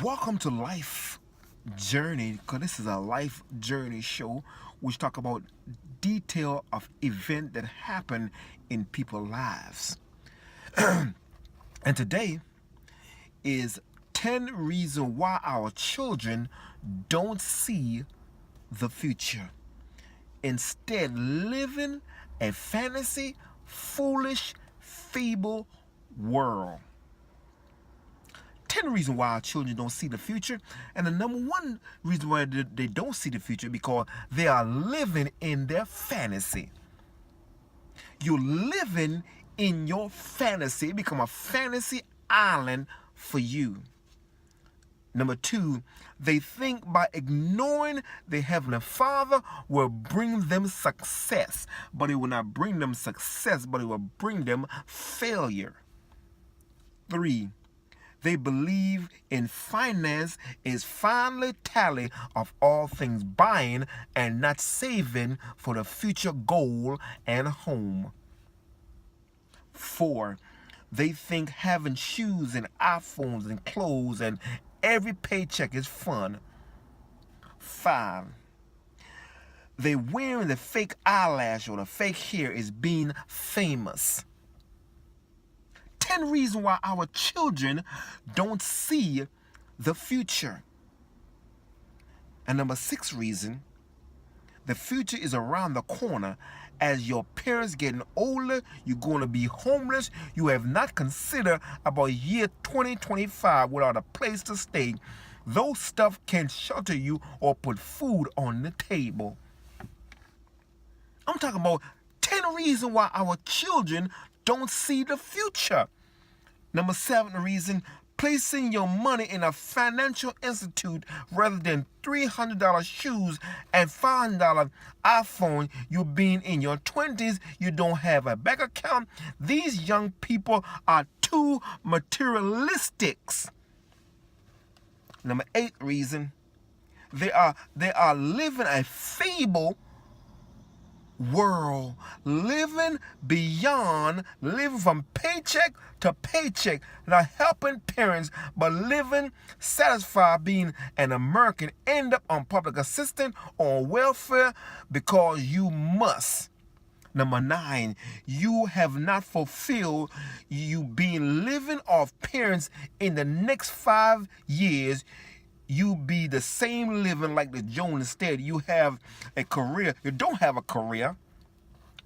Welcome to Life Journey, because this is a life journey show which talk about detail of event that happen in people's lives. And today is 10 reasons why our children don't see the future. Instead, living a fantasy, foolish, feeble world. 10 reasons why our children don't see the future. And the number one reason why they don't see the future because they are living in their fantasy. You're living in your fantasy. It become a fantasy island for you. Number two, they think by ignoring the Heavenly Father will bring them success. But it will not bring them success, but it will bring them failure. 3, they believe in finance is finally tally of all things buying and not saving for the future goal and home. 4, they think having shoes and iPhones and clothes and every paycheck is fun. 5, they wearing the fake eyelash or the fake hair is being famous. 10 reasons why our children don't see the future. And number 6 reason, the future is around the corner. As your parents getting older, you're going to be homeless. You have not considered about year 2025 without a place to stay. Those stuff can shelter you or put food on the table. I'm talking about 10 reasons why our children don't see the future. Number 7 reason, placing your money in a financial institute rather than $300 shoes and $500 iPhone. You being in your 20s, you don't have a bank account. These young people are too materialistic. Number 8 reason, they are living a fable world, living beyond, living from paycheck to paycheck, not helping parents, but living satisfied being an American, end up on public assistance or welfare because you must. Number 9, you have not fulfilled you being living off parents in the next 5 years. You be the same living like the Jones. Instead, you have a career. You don't have a career.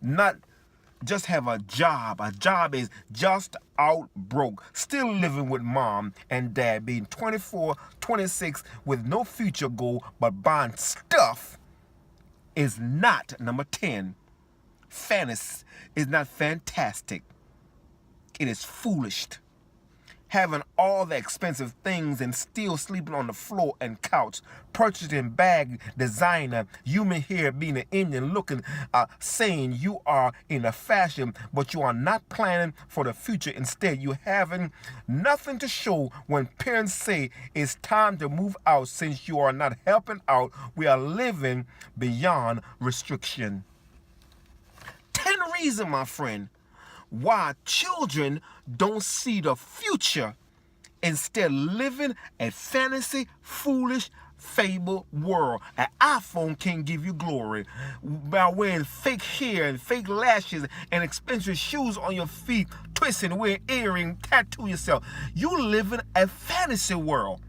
Not just have a job. A job is just out broke. Still living with mom and dad, being 24, 26 with no future goal, but buying stuff is not. Number 10, fantasy is not fantastic. It is foolish. Having all the expensive things and still sleeping on the floor and couch, purchasing bag designer, human hair, being an Indian looking, saying you are in a fashion, but you are not planning for the future. Instead, you having nothing to show when parents say it's time to move out since you are not helping out. We are living beyond restriction. 10 reasons, my friend, why children don't see the future, instead living a fantasy, foolish, fable world. An iPhone can give you glory. By wearing fake hair and fake lashes and expensive shoes on your feet, twisting, wearing earring, tattoo yourself. You live in a fantasy world.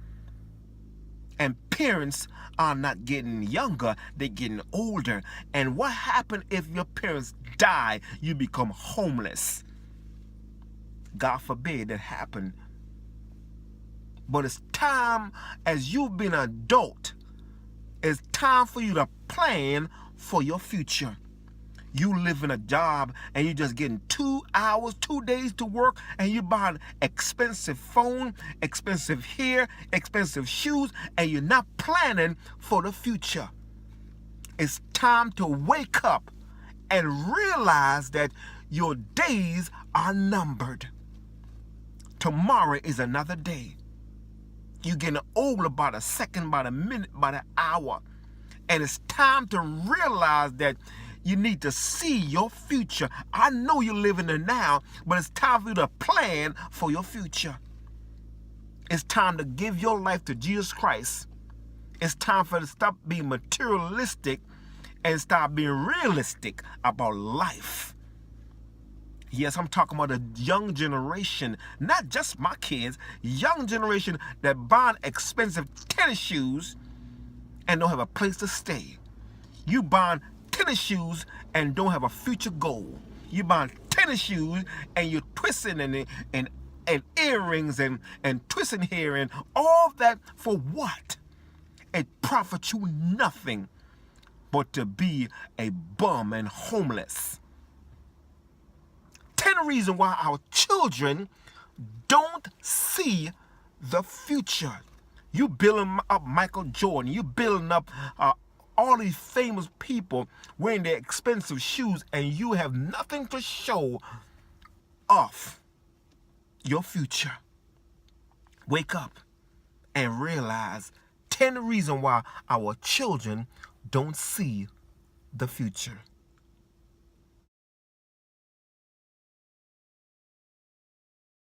And parents are not getting younger, they're getting older. And what happens if your parents die? You become homeless. God forbid that happen. But it's time, as you've been an adult, it's time for you to plan for your future. You live in a job and you're just getting 2 hours, 2 days to work, and you buy an expensive phone, expensive hair, expensive shoes, and you're not planning for the future. It's time to wake up and realize that your days are numbered. Tomorrow is another day. You're getting older by the second, by the minute, by the hour. And it's time to realize that you need to see your future. I know you're living there now, but it's time for you to plan for your future. It's time to give your life to Jesus Christ. It's time for you to stop being materialistic and start being realistic about life. Yes, I'm talking about the young generation, not just my kids, young generation that buy expensive tennis shoes and don't have a place to stay. You buy tennis shoes and don't have a future goal. You buy tennis shoes and you're twisting and earrings and twisting hair and all that for what? It profits you nothing but to be a bum and homeless. 10 reasons why our children don't see the future. You building up Michael Jordan. You building up all these famous people wearing their expensive shoes, and you have nothing to show off your future. Wake up and realize 10 reasons why our children don't see the future.